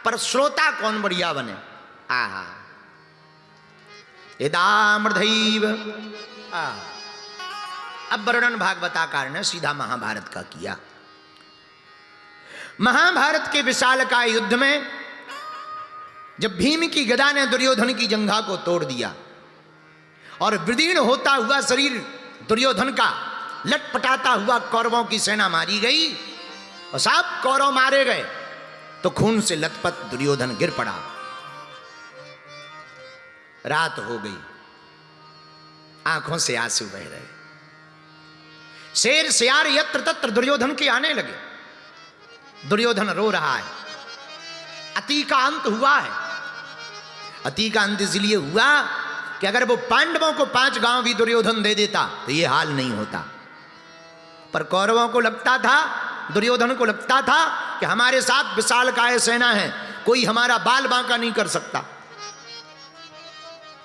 पर श्रोता कौन बढ़िया बने। आहा यदामृधैव। अब वर्णन भागवताकार ने सीधा महाभारत का किया। महाभारत के विशालकाय युद्ध में जब भीम की गदा ने दुर्योधन की जंघा को तोड़ दिया और विदीर्ण होता हुआ शरीर दुर्योधन का लटपटाता हुआ कौरवों की सेना मारी गई और सब कौरव मारे गए, तो खून से लथपथ दुर्योधन गिर पड़ा। रात हो गई, आंखों से आंसू बह रहे। शेर सियार यत्र तत्र दुर्योधन के आने लगे। दुर्योधन रो रहा है। अति का अंत हुआ है। अति का अंत इसलिए हुआ कि अगर वो पांडवों को 5 गांव भी दुर्योधन दे देता तो ये हाल नहीं होता। पर कौरवों को लगता था, दुर्योधन को लगता था कि हमारे साथ विशालकाय सेना है, कोई हमारा बाल बांका नहीं कर सकता।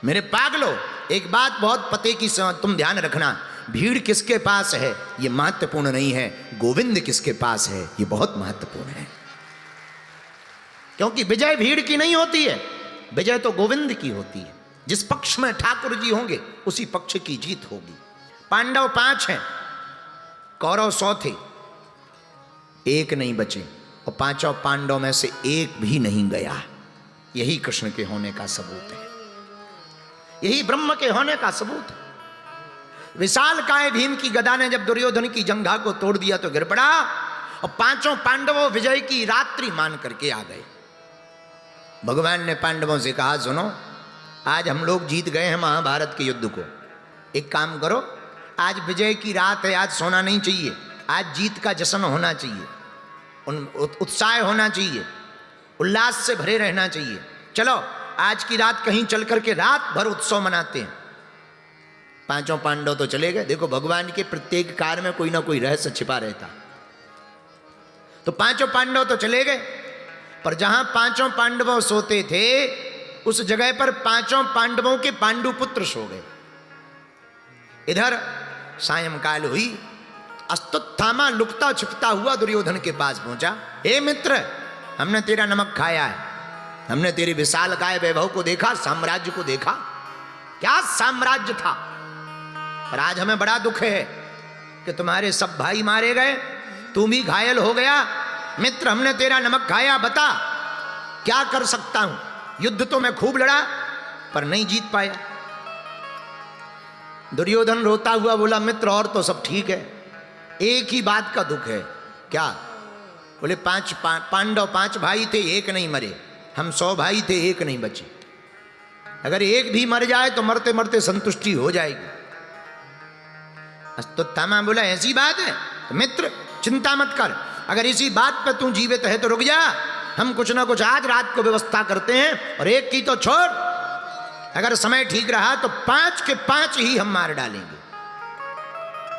मेरे पागलो, एक बात बहुत पते की तुम ध्यान रखना, भीड़ किसके पास है ये महत्वपूर्ण नहीं है, गोविंद किसके पास है ये बहुत महत्वपूर्ण है। क्योंकि विजय भीड़ की नहीं होती है, विजय तो गोविंद की होती है। जिस पक्ष में ठाकुर जी होंगे उसी पक्ष की जीत होगी। पांडव 5 हैं, कौरव 100 थे, एक नहीं बचे और 5 पांडव में से एक भी नहीं गया। यही कृष्ण के होने का सबूत है, यही ब्रह्म के होने का सबूत है। विशालकाय भीम की गदा ने जब दुर्योधन की जंघा को तोड़ दिया तो गिर पड़ा और 5 पांडवों विजय की रात्रि मान करके आ गए। भगवान ने पांडवों से कहा, सुनो, आज हम लोग जीत गए हैं महाभारत के युद्ध को। एक काम करो, आज विजय की रात है, आज सोना नहीं चाहिए, आज जीत का जश्न होना चाहिए, उत्साह होना चाहिए, उल्लास से भरे रहना चाहिए। चलो आज की रात कहीं चल करके रात भर उत्सव मनाते हैं। 5 पांडव तो चले गए। देखो भगवान के प्रत्येक कार्य में कोई ना कोई रहस्य छिपा रहता। तो 5 पांडव तो चले गए, पर जहां 5 पांडव सोते थे उस जगह पर 5 पांडवों के पांडु पुत्र सो गए। इधर सायंकाल हुई, अस्तुत्थामा लुकता छिपता हुआ दुर्योधन के पास पहुंचा। हे मित्र, हमने तेरा नमक खाया है, हमने तेरी विशालकाय वैभव को देखा, साम्राज्य को देखा, क्या साम्राज्य था। पर आज हमें बड़ा दुख है कि तुम्हारे सब भाई मारे गए, तू भी घायल हो गया। मित्र, हमने तेरा नमक खाया, बता क्या कर सकता हूं। युद्ध तो मैं खूब लड़ा पर नहीं जीत पाया। दुर्योधन रोता हुआ बोला, मित्र और तो सब ठीक है, एक ही बात का दुख है। क्या? बोले 5 पांडव 5 भाई थे, एक नहीं मरे। हम 100 भाई थे, एक नहीं बचे। अगर एक भी मर जाए तो मरते मरते संतुष्टि हो जाएगी। अस्तुत्थामा बोला, ऐसी बात है तो मित्र चिंता मत कर, अगर इसी बात पर तू जीवित है तो रुक जा, हम कुछ ना कुछ आज रात को व्यवस्था करते हैं। और एक की तो छोड़, अगर समय ठीक रहा तो 5 के 5 ही हम मार डालेंगे।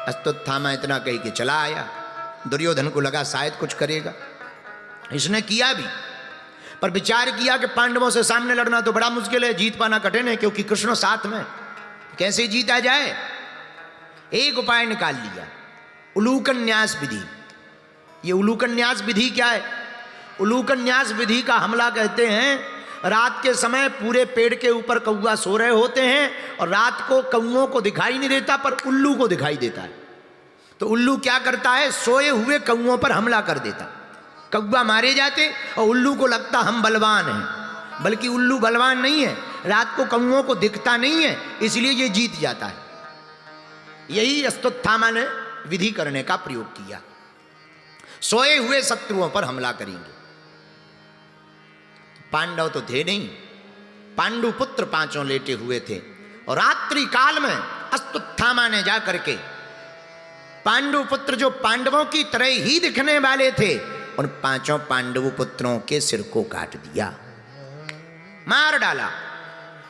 अस्तुत्थामा इतना कही कि चला आया। दुर्योधन को लगा शायद कुछ करेगा, इसने किया भी, पर विचार किया कि पांडवों से सामने लड़ना तो बड़ा मुश्किल है, जीत पाना कठिन है, क्योंकि कृष्ण साथ में, कैसे जीता जाए। एक उपाय निकाल लिया, उलूकन्यास विधि। ये उलूकन्यास विधि क्या है? उलूकन्यास विधि का हमला कहते हैं। रात के समय पूरे पेड़ के ऊपर कौवा सो रहे होते हैं और रात को कौवों को दिखाई नहीं देता पर उल्लू को दिखाई देता है। तो उल्लू क्या करता है, सोए हुए कौवों पर हमला कर देता। कौवा मारे जाते और उल्लू को लगता हम बलवान हैं, बल्कि उल्लू बलवान नहीं है, रात को कौवों को दिखता नहीं है, इसलिए ये जीत जाता है। यही अस्तुत्थामा ने विधि करने का प्रयोग किया, सोए हुए शत्रुओं पर हमला करेंगे। पांडव तो थे नहीं, पांडु पुत्र 5 लेटे हुए थे और रात्रि काल में अस्तुत्थामा ने जाकर के पांडु पुत्र जो पांडवों की तरह ही दिखने वाले थे उन 5 पांडव पुत्रों के सिर को काट दिया, मार डाला।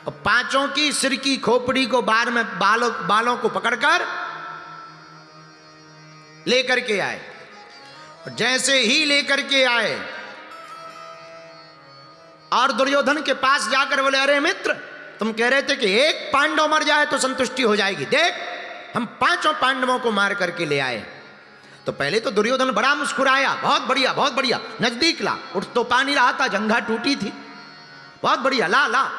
और 5 की सिर की खोपड़ी को बालों को पकड़कर लेकर के आए। और जैसे ही लेकर के आए और दुर्योधन के पास जाकर बोले, अरे मित्र, तुम कह रहे थे कि एक पांडव मर जाए तो संतुष्टि हो जाएगी, देख हम 5 पांडवों को मार करके ले आए। तो पहले तो दुर्योधन बड़ा मुस्कुराया, बहुत बढ़िया बहुत बढ़िया, नजदीक ला, उठ तो पा नहीं रहा था, जंघा टूटी थी, बहुत बढ़िया, ला ला।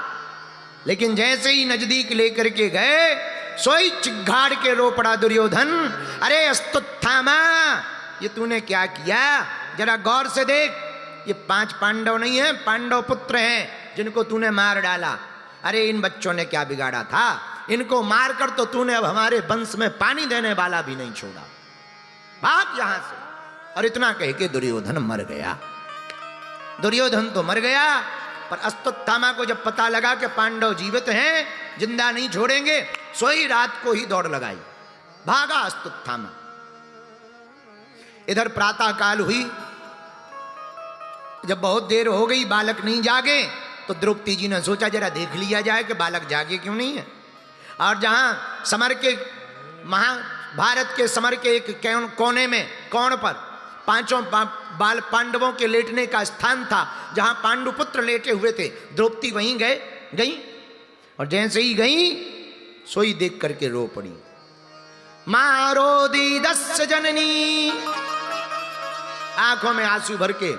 लेकिन जैसे ही नजदीक लेकर के गए, सोई चिघाड़ के रो पड़ा दुर्योधन, अरे अस्तुत्थामा, ये तूने क्या किया, जरा गौर से देख, ये 5 पांडव नहीं है, पांडव पुत्र हैं जिनको तूने मार डाला। अरे इन बच्चों ने क्या बिगाड़ा था, इनको मारकर तो तूने अब हमारे वंश में पानी देने वाला भी नहीं छोड़ा, भाग यहां से। और इतना कह के दुर्योधन मर गया। दुर्योधन तो मर गया, पर अश्वत्थामा को जब पता लगा कि पांडव जीवित हैं, जिंदा नहीं छोड़ेंगे, सोई रात को ही दौड़ लगाई, भागा अश्वत्थामा। इधर प्रातः काल हुई, जब बहुत देर हो गई, बालक नहीं जागे, तो द्रौपदी जी ने सोचा जरा देख लिया जाए कि बालक जागे क्यों नहीं है। और जहां समर के महाभारत के समर के एक कोने में, कोण पर 5 बाल पांडवों के लेटने का स्थान था, जहां पांडुपुत्र लेटे हुए थे, द्रौपदी वहीं गई। और जैसे ही गई, सोई देख करके रो पड़ी। मारो दी 10 जननी, आंखों में आंसू भर के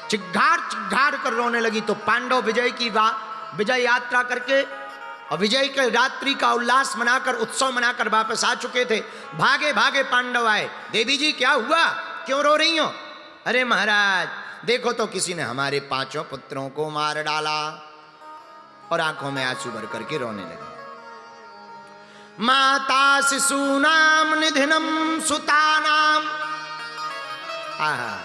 चिघाड़ कर रोने लगी। तो पांडव विजय यात्रा करके और विजय के रात्रि का उल्लास मनाकर, उत्सव मनाकर वापस आ चुके थे। भागे भागे पांडव आए, देवी जी क्या हुआ, क्यों रो रही हो? अरे महाराज देखो तो, किसी ने हमारे 5 पुत्रों को मार डाला। और आंखों में आंसू भर करके रोने लगे। माता शिशूनाम निधनम सुतानाम, आहा,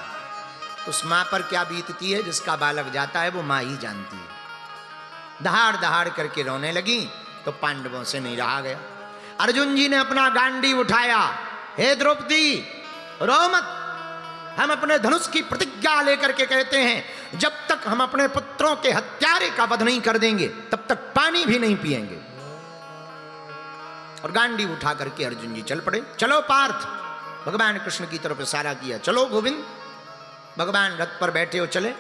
उस मां पर क्या बीतती है, जिसका बालक जाता है वो मां ही जानती है। दहाड़ दहाड़ करके रोने लगी। तो पांडवों से नहीं रहा गया। अर्जुन जी ने अपना गांडी उठाया, हे द्रौपदी रो मत, हम अपने धनुष की प्रतिज्ञा लेकर के कहते हैं, जब तक हम अपने पुत्रों के हत्यारे का वध नहीं कर देंगे, तब तक पानी भी नहीं पिएंगे। और गांडी उठा करके अर्जुन जी चल पड़े। चलो पार्थ, भगवान कृष्ण की तरफ इशारा किया, चलो गोविंद। भगवान रथ पर बैठे हो चले।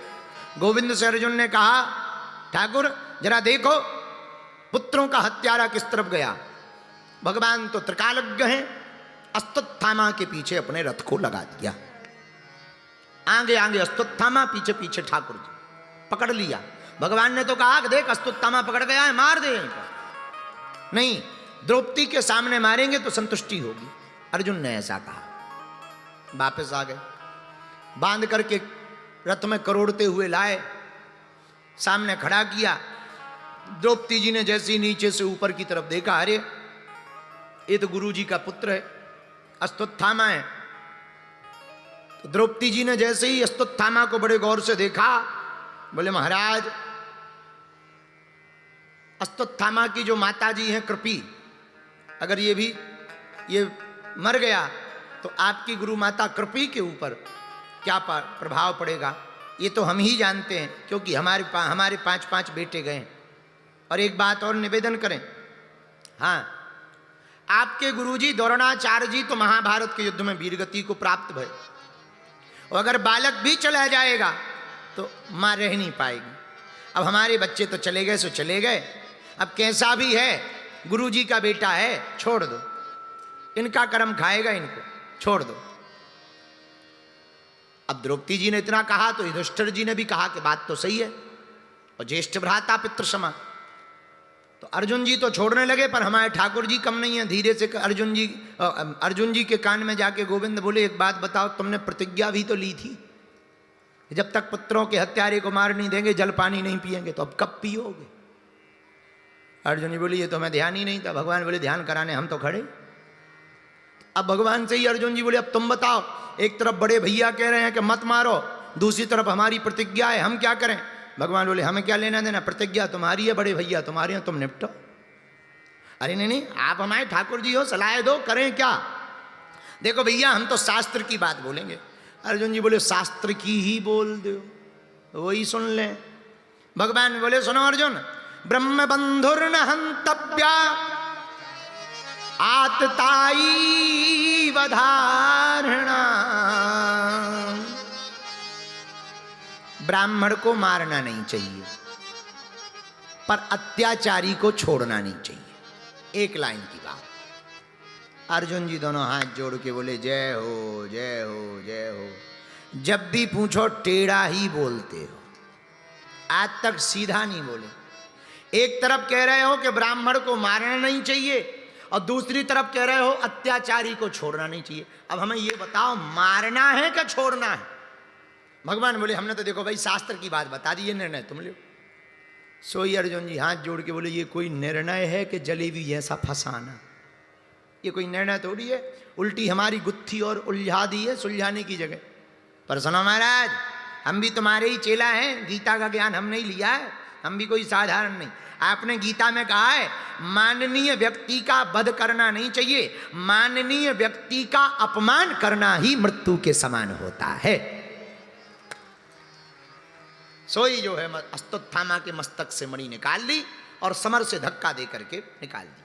गोविंद से अर्जुन ने कहा, ठाकुर जरा देखो पुत्रों का हत्यारा किस तरफ गया। भगवान तो त्रिकालज्ञ हैं, अश्वत्थामा के पीछे अपने रथ को लगा दिया। आगे आगे अश्वत्थामा, पीछे पीछे ठाकुर जी, पकड़ लिया। भगवान ने तो कहा कि देख अश्वत्थामा पकड़ गया है, मार दे। नहीं, द्रौपदी के सामने मारेंगे तो संतुष्टि होगी। अर्जुन ने ऐसा कहा। वापस आ गए, बांध करके रथ में करोड़ते हुए लाए, सामने खड़ा किया। द्रौपदी जी ने जैसे ही नीचे से ऊपर की तरफ देखा, अरे ये तो गुरु जी का पुत्र है, अश्वत्थामा है। तो द्रौपदी जी ने जैसे ही अश्वत्थामा को बड़े गौर से देखा, बोले महाराज, अश्वत्थामा की जो माता जी हैं कृपी, अगर ये मर गया तो आपकी गुरु माता कृपी के ऊपर क्या प्रभाव पड़ेगा, ये तो हम ही जानते हैं, क्योंकि हमारे 5 बेटे गए। और एक बात और निवेदन करें, हाँ, आपके गुरुजी द्रोणाचार्य जी तो महाभारत के युद्ध में वीरगति को प्राप्त भय, और अगर बालक भी चला जाएगा तो मां रह नहीं पाएगी। अब हमारे बच्चे तो चले गए सो चले गए, अब कैसा भी है गुरुजी का बेटा है, छोड़ दो, इनका कर्म खाएगा, इनको छोड़ दो। अब द्रौपदी जी ने इतना कहा तो युधिष्ठिर जी ने भी कहा कि बात तो सही है, और ज्येष्ठ भ्राता पितृ समा। तो अर्जुन जी तो छोड़ने लगे, पर हमारे ठाकुर जी कम नहीं है। धीरे से अर्जुन जी के कान में जाके गोविंद बोले, एक बात बताओ, तुमने प्रतिज्ञा भी तो ली थी, जब तक पुत्रों के हत्यारे को मार नहीं देंगे, जल पानी नहीं पिएंगे, तो अब कब पियोगे? अर्जुन जी बोले, ये तो मैं ध्यान ही नहीं था। भगवान बोले, ध्यान कराने हम तो खड़े। अब भगवान से ही अर्जुन जी बोले, अब तुम बताओ, एक तरफ बड़े भैया कह रहे हैं कि मत मारो, दूसरी तरफ हमारी प्रतिज्ञा है, हम क्या करें? भगवान बोले, हमें क्या लेना देना, प्रतिज्ञा तुम्हारी है, बड़े भैया तुम्हारे हैं, तुम निपटो। अरे नहीं, आप हमारे ठाकुर जी हो, सलाह दो, करें क्या? देखो भैया, हम तो शास्त्र की बात बोलेंगे। अर्जुन जी बोले, शास्त्र की ही बोल दो, वही सुन ले। भगवान बोले, सुनो अर्जुन, ब्रह्म बंधुर्न हंतव्या आतताई वधारणा, ब्राह्मण को मारना नहीं चाहिए, पर अत्याचारी को छोड़ना नहीं चाहिए। एक लाइन की बात। अर्जुन जी दोनों हाथ जोड़ के बोले जय हो जय हो जय हो। जब भी पूछो टेढ़ा ही बोलते हो, आज तक सीधा नहीं बोले। एक तरफ कह रहे हो कि ब्राह्मण को मारना नहीं चाहिए और दूसरी तरफ कह रहे हो अत्याचारी को छोड़ना नहीं चाहिए। अब हमें ये बताओ, मारना है क्या छोड़ना है? भगवान बोले हमने तो देखो भाई शास्त्र की बात बता दी, ये निर्णय तुम लो। सोई अर्जुन जी हाथ जोड़ के बोले ये कोई निर्णय है कि जलेबी जैसा फंसाना? ये कोई निर्णय थोड़ी है, उल्टी हमारी गुत्थी और उलझा दी है सुलझाने की जगह। पर सुनो महाराज, हम भी तुम्हारे ही चेला हैं, गीता का ज्ञान हम नहीं लिया है, हम भी कोई साधारण नहीं। आपने गीता में कहा है माननीय व्यक्ति का वध करना नहीं चाहिए, माननीय व्यक्ति का अपमान करना ही मृत्यु के समान होता है। सोई जो है अस्तुत्थामा के मस्तक से मणि निकाल ली और समर से धक्का दे करके निकाल दी।